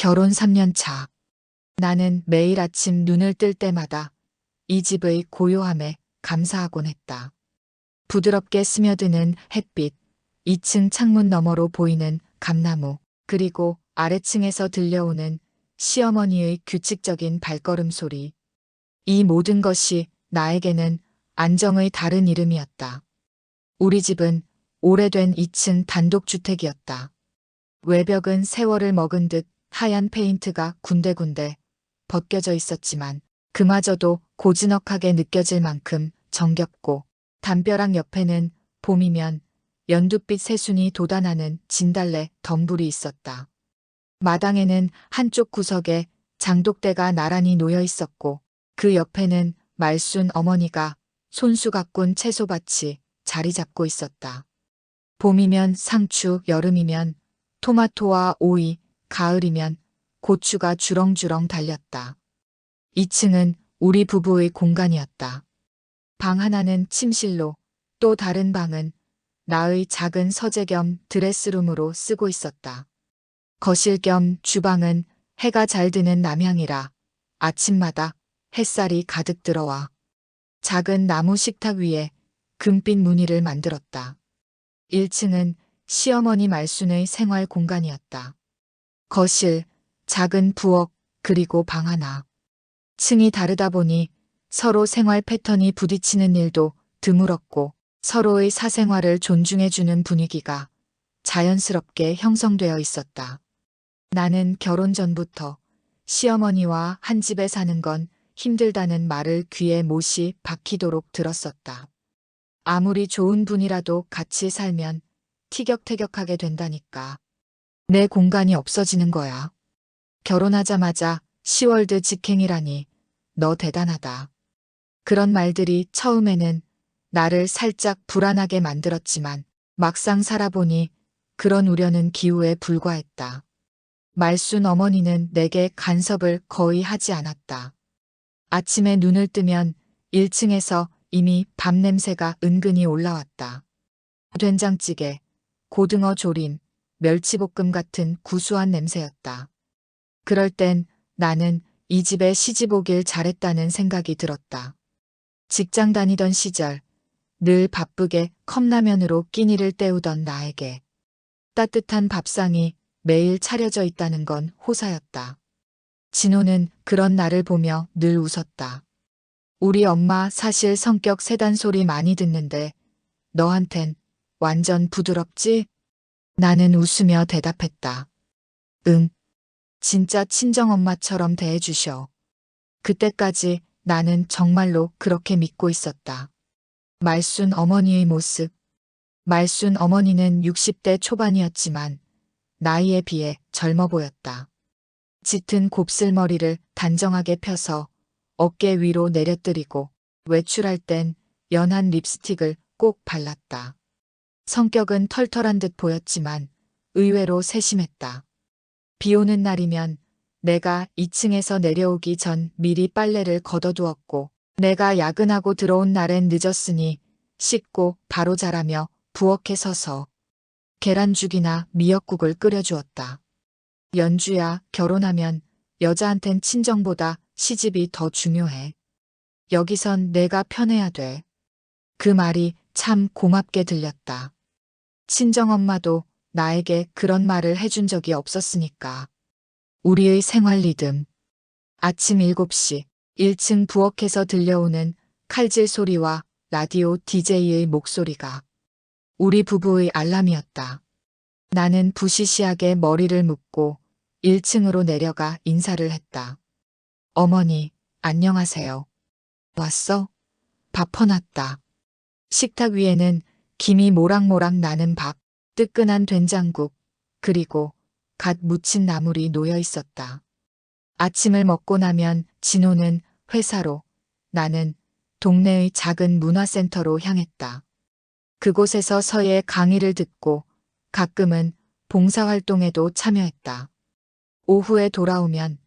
결혼 3년 차. 나는 매일 아침 눈을 뜰 때마다 이 집의 고요함에 감사하곤 했다. 부드럽게 스며드는 햇빛, 2층 창문 너머로 보이는 감나무, 그리고 아래층에서 들려오는 시어머니의 규칙적인 발걸음 소리. 이 모든 것이 나에게는 안정의 다른 이름이었다. 우리 집은 오래된 2층 단독주택이었다. 외벽은 세월을 먹은 듯 하얀 페인트가 군데군데 벗겨져 있었지만 그마저도 고즈넉하게 느껴질 만큼 정겹고, 담벼락 옆에는 봄이면 연두빛 새순이 돋아나는 진달래 덤불이 있었다. 마당에는 한쪽 구석에 장독대가 나란히 놓여 있었고, 그 옆에는 말순 어머니가 손수 가꾼 채소밭이 자리 잡고 있었다. 봄이면 상추, 여름이면 토마토와 오이, 가을이면 고추가 주렁주렁 달렸다. 2층은 우리 부부의 공간이었다. 방 하나는 침실로, 또 다른 방은 나의 작은 서재 겸 드레스룸으로 쓰고 있었다. 거실 겸 주방은 해가 잘 드는 남향이라 아침마다 햇살이 가득 들어와 작은 나무 식탁 위에 금빛 무늬를 만들었다. 1층은 시어머니 말순의 생활 공간이었다. 거실, 작은 부엌, 그리고 방 하나. 층이 다르다 보니 서로 생활 패턴이 부딪히는 일도 드물었고, 서로의 사생활을 존중해주는 분위기가 자연스럽게 형성되어 있었다. 나는 결혼 전부터 시어머니와 한 집에 사는 건 힘들다는 말을 귀에 못이 박히도록 들었었다. 아무리 좋은 분이라도 같이 살면 티격태격하게 된다니까. 내 공간이 없어지는 거야. 결혼하자마자 시월드 직행이라니 너 대단하다. 그런 말들이 처음에는 나를 살짝 불안하게 만들었지만 막상 살아보니 그런 우려는 기우에 불과했다. 말순 어머니는 내게 간섭을 거의 하지 않았다. 아침에 눈을 뜨면 1층에서 이미 밥 냄새가 은근히 올라왔다. 된장찌개, 고등어 조림, 멸치볶음 같은 구수한 냄새였다. 그럴 땐 나는 이 집에 시집 오길 잘했다는 생각이 들었다. 직장 다니던 시절 늘 바쁘게 컵라면으로 끼니를 때우던 나에게 따뜻한 밥상이 매일 차려져 있다는 건 호사였다. 진호는 그런 나를 보며 늘 웃었다. 우리 엄마 사실 성격 세단 소리 많이 듣는데 너한텐 완전 부드럽지? 나는 웃으며 대답했다. 응. 진짜 친정엄마처럼 대해주셔. 그때까지 나는 정말로 그렇게 믿고 있었다. 말순 어머니의 모습. 말순 어머니는 60대 초반이었지만 나이에 비해 젊어 보였다. 짙은 곱슬머리를 단정하게 펴서 어깨 위로 내려뜨리고 외출할 땐 연한 립스틱을 꼭 발랐다. 성격은 털털한 듯 보였지만 의외로 세심했다. 비 오는 날이면 내가 2층에서 내려오기 전 미리 빨래를 걷어두었고, 내가 야근하고 들어온 날엔 늦었으니 씻고 바로 자라며 부엌에 서서 계란죽이나 미역국을 끓여주었다. 연주야, 결혼하면 여자한텐 친정보다 시집이 더 중요해. 여기선 내가 편해야 돼. 그 말이 참 고맙게 들렸다. 친정엄마도 나에게 그런 말을 해준 적이 없었으니까. 우리의 생활 리듬. 아침 7시 1층 부엌에서 들려오는 칼질 소리와 라디오 DJ의 목소리가 우리 부부의 알람이었다. 나는 부시시하게 머리를 묶고 1층으로 내려가 인사를 했다. 어머니, 안녕하세요. 왔어? 밥 퍼놨다. 식탁 위에는 김이 모락모락 나는 밥, 뜨끈한 된장국, 그리고 갓 무친 나물이 놓여 있었다. 아침을 먹고 나면 진호는 회사로, 나는 동네의 작은 문화센터로 향했다. 그곳에서 서예 강의를 듣고 가끔은 봉사활동에도 참여했다. 오후에 돌아오면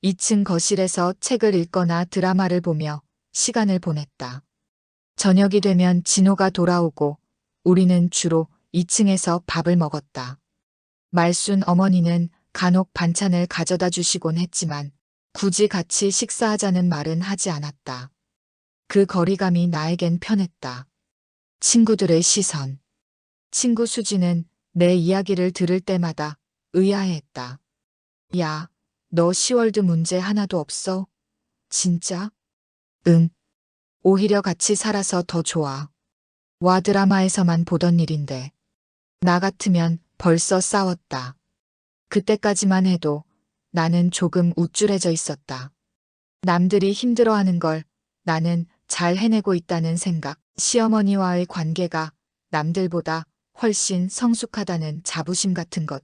2층 거실에서 책을 읽거나 드라마를 보며 시간을 보냈다. 저녁이 되면 진호가 돌아오고 우리는 주로 2층에서 밥을 먹었다. 말순 어머니는 간혹 반찬을 가져다 주시곤 했지만 굳이 같이 식사하자는 말은 하지 않았다. 그 거리감이 나에겐 편했다. 친구들의 시선. 친구 수지는 내 이야기를 들을 때마다 의아해했다. 야, 너 시월드 문제 하나도 없어? 진짜? 응. 오히려 같이 살아서 더 좋아. 와 드라마에서만 보던 일인데. 나 같으면 벌써 싸웠다. 그때까지만 해도 나는 조금 우쭐해져 있었다. 남들이 힘들어하는 걸 나는 잘 해내고 있다는 생각, 시어머니와의 관계가 남들보다 훨씬 성숙하다는 자부심 같은 것.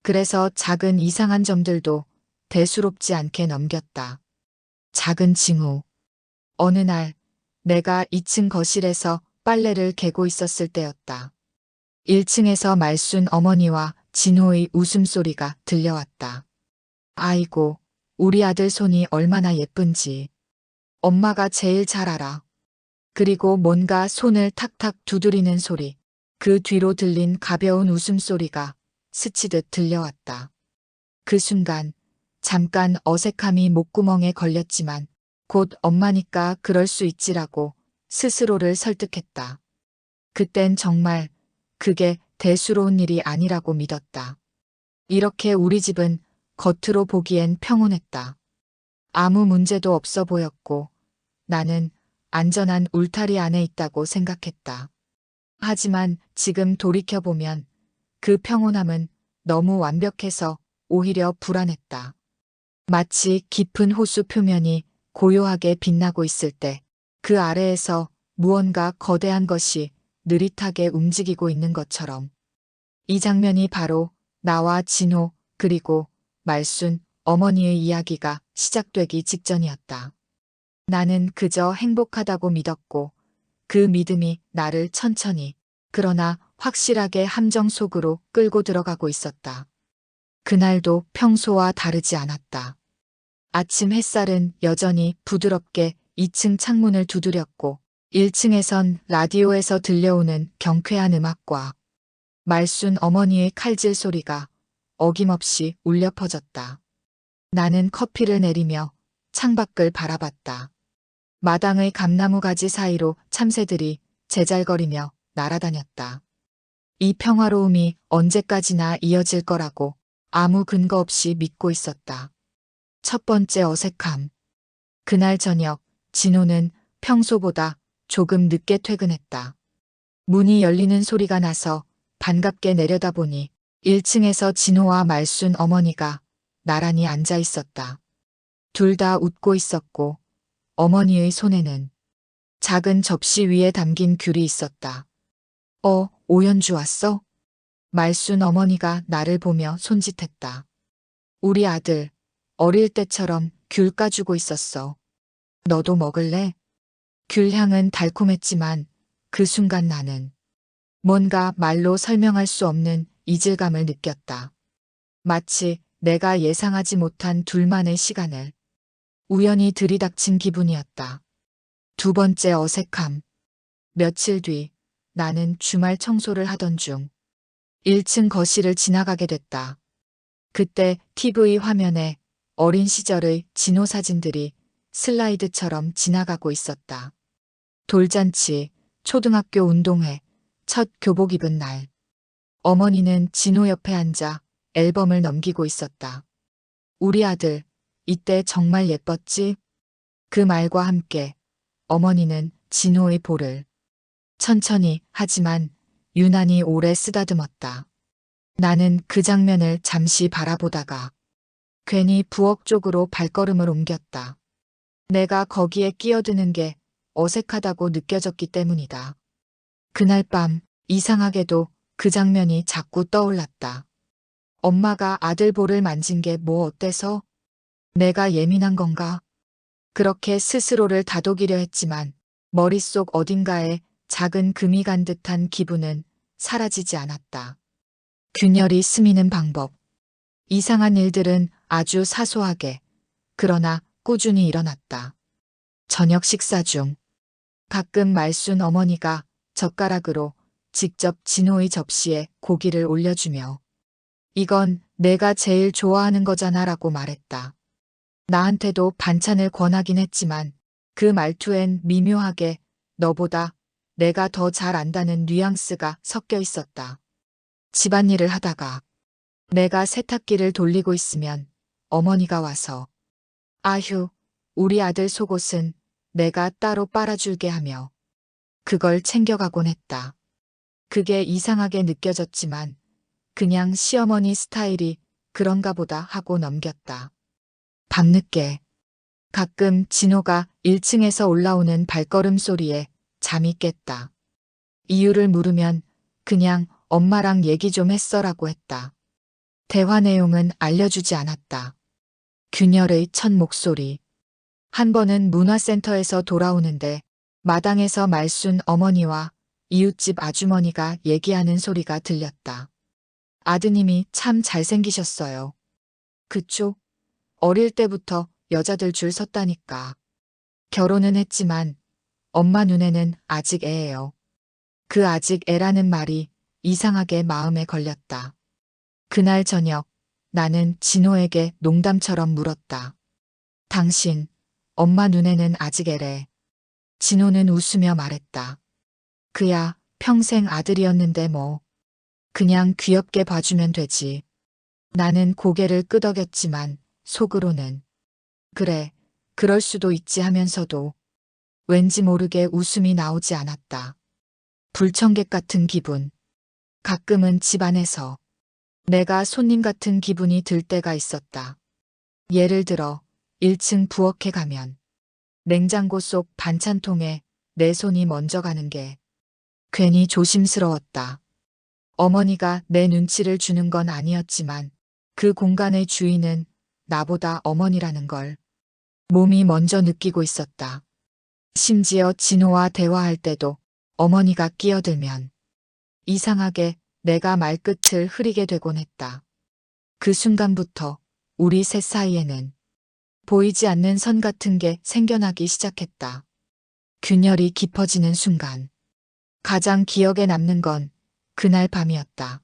그래서 작은 이상한 점들도 대수롭지 않게 넘겼다. 작은 징후. 어느 날 내가 2층 거실에서 빨래를 개고 있었을 때였다. 1층에서 말순 어머니와 진호의 웃음소리가 들려왔다. 아이고, 우리 아들 손이 얼마나 예쁜지. 엄마가 제일 잘 알아. 그리고 뭔가 손을 탁탁 두드리는 소리. 그 뒤로 들린 가벼운 웃음소리가 스치듯 들려왔다. 그 순간 잠깐 어색함이 목구멍에 걸렸지만 곧 엄마니까 그럴 수 있지라고 스스로를 설득했다. 그땐 정말 그게 대수로운 일이 아니라고 믿었다. 이렇게 우리 집은 겉으로 보기엔 평온했다. 아무 문제도 없어 보였고 나는 안전한 울타리 안에 있다고 생각했다. 하지만 지금 돌이켜보면 그 평온함은 너무 완벽해서 오히려 불안했다. 마치 깊은 호수 표면이 고요하게 빛나고 있을 때 그 아래에서 무언가 거대한 것이 느릿하게 움직이고 있는 것처럼. 이 장면이 바로 나와 진호 그리고 말순 어머니의 이야기가 시작되기 직전이었다. 나는 그저 행복하다고 믿었고 그 믿음이 나를 천천히 그러나 확실하게 함정 속으로 끌고 들어가고 있었다. 그날도 평소와 다르지 않았다. 아침 햇살은 여전히 부드럽게 2층 창문을 두드렸고 1층에선 라디오에서 들려오는 경쾌한 음악과 말순 어머니의 칼질 소리가 어김없이 울려 퍼졌다. 나는 커피를 내리며 창밖을 바라봤다. 마당의 감나무 가지 사이로 참새들이 제잘거리며 날아다녔다. 이 평화로움이 언제까지나 이어질 거라고 아무 근거 없이 믿고 있었다. 첫 번째 어색함. 그날 저녁 진호는 평소보다 조금 늦게 퇴근했다. 문이 열리는 소리가 나서 반갑게 내려다보니 1층에서 진호와 말순 어머니가 나란히 앉아 있었다. 둘 다 웃고 있었고 어머니의 손에는 작은 접시 위에 담긴 귤이 있었다. 오연주 왔어? 말순 어머니가 나를 보며 손짓했다. 우리 아들, 어릴 때처럼 귤 까주고 있었어. 너도 먹을래? 귤 향은 달콤했지만 그 순간 나는 뭔가 말로 설명할 수 없는 이질감을 느꼈다. 마치 내가 예상하지 못한 둘만의 시간을 우연히 들이닥친 기분이었다. 두 번째 어색함. 며칠 뒤 나는 주말 청소를 하던 중 1층 거실을 지나가게 됐다. 그때 TV 화면에 어린 시절의 진호 사진들이 슬라이드처럼 지나가고 있었다. 돌잔치, 초등학교 운동회, 첫 교복 입은 날. 어머니는 진호 옆에 앉아 앨범을 넘기고 있었다. 우리 아들, 이때 정말 예뻤지? 그 말과 함께 어머니는 진호의 볼을 천천히 하지만 유난히 오래 쓰다듬었다. 나는 그 장면을 잠시 바라보다가 괜히 부엌 쪽으로 발걸음을 옮겼다. 내가 거기에 끼어드는 게 어색하다고 느껴졌기 때문이다. 그날 밤 이상하게도 그 장면이 자꾸 떠올랐다. 엄마가 아들 볼을 만진 게 뭐 어때서? 내가 예민한 건가? 그렇게 스스로를 다독이려 했지만 머릿속 어딘가에 작은 금이 간 듯한 기분은 사라지지 않았다. 균열이 스미는 방법. 이상한 일들은 아주 사소하게, 그러나 꾸준히 일어났다. 저녁 식사 중 가끔 말순 어머니가 젓가락으로 직접 진호의 접시에 고기를 올려주며 이건 내가 제일 좋아하는 거잖아 라고 말했다. 나한테도 반찬을 권하긴 했지만 그 말투엔 미묘하게 너보다 내가 더 잘 안다는 뉘앙스가 섞여 있었다. 집안일을 하다가 내가 세탁기를 돌리고 있으면 어머니가 와서 아휴, 우리 아들 속옷은 내가 따로 빨아줄게 하며 그걸 챙겨가곤 했다. 그게 이상하게 느껴졌지만 그냥 시어머니 스타일이 그런가 보다 하고 넘겼다. 밤늦게 가끔 진호가 1층에서 올라오는 발걸음 소리에 잠이 깼다. 이유를 물으면 그냥 엄마랑 얘기 좀 했어라고 했다. 대화 내용은 알려주지 않았다. 균열의 첫 목소리. 한 번은 문화센터에서 돌아오는데 마당에서 말순 어머니와 이웃집 아주머니가 얘기하는 소리가 들렸다. 아드님이 참 잘생기셨어요. 그쪽? 어릴 때부터 여자들 줄 섰다니까. 결혼은 했지만 엄마 눈에는 아직 애예요. 그 아직 애라는 말이 이상하게 마음에 걸렸다. 그날 저녁 나는 진호에게 농담처럼 물었다. 당신, 엄마 눈에는 아직 애래. 진호는 웃으며 말했다. 그야 평생 아들이었는데 뭐. 그냥 귀엽게 봐주면 되지. 나는 고개를 끄덕였지만 속으로는 그래, 그럴 수도 있지 하면서도 왠지 모르게 웃음이 나오지 않았다. 불청객 같은 기분. 가끔은 집 안에서 내가 손님 같은 기분이 들 때가 있었다. 예를 들어 1층 부엌에 가면 냉장고 속 반찬통에 내 손이 먼저 가는 게 괜히 조심스러웠다. 어머니가 내 눈치를 주는 건 아니었지만 그 공간의 주인은 나보다 어머니라는 걸 몸이 먼저 느끼고 있었다. 심지어 진호와 대화할 때도 어머니가 끼어들면 이상하게 내가 말끝을 흐리게 되곤 했다. 그 순간부터 우리 셋 사이에는 보이지 않는 선 같은 게 생겨나기 시작했다. 균열이 깊어지는 순간 가장 기억에 남는 건 그날 밤이었다.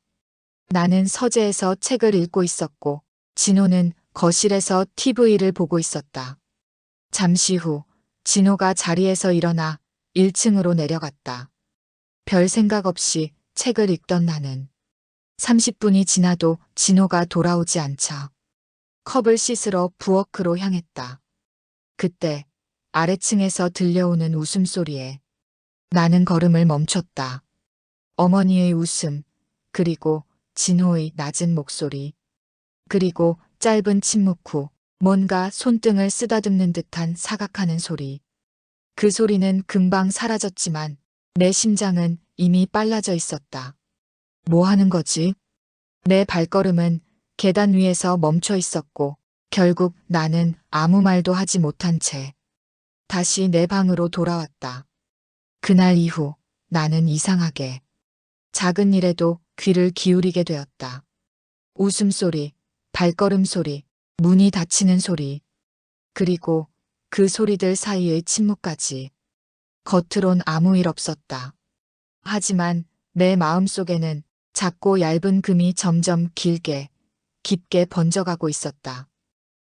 나는 서재에서 책을 읽고 있었고 진호는 거실에서 TV를 보고 있었다. 잠시 후 진호가 자리에서 일어나 1층으로 내려갔다. 별 생각 없이 책을 읽던 나는 30분이 지나도 진호가 돌아오지 않자 컵을 씻으러 부엌으로 향했다. 그때 아래층에서 들려오는 웃음소리에 나는 걸음을 멈췄다. 어머니의 웃음, 그리고 진호의 낮은 목소리, 그리고 짧은 침묵 후 뭔가 손등을 쓰다듬는 듯한 사각하는 소리. 그 소리는 금방 사라졌지만 내 심장은 이미 빨라져 있었다. 뭐 하는 거지? 내 발걸음은 계단 위에서 멈춰 있었고 결국 나는 아무 말도 하지 못한 채 다시 내 방으로 돌아왔다. 그날 이후 나는 이상하게 작은 일에도 귀를 기울이게 되었다. 웃음소리, 발걸음 소리, 문이 닫히는 소리, 그리고 그 소리들 사이의 침묵까지. 겉으론 아무 일 없었다. 하지만 내 마음속에는 작고 얇은 금이 점점 길게, 깊게 번져가고 있었다.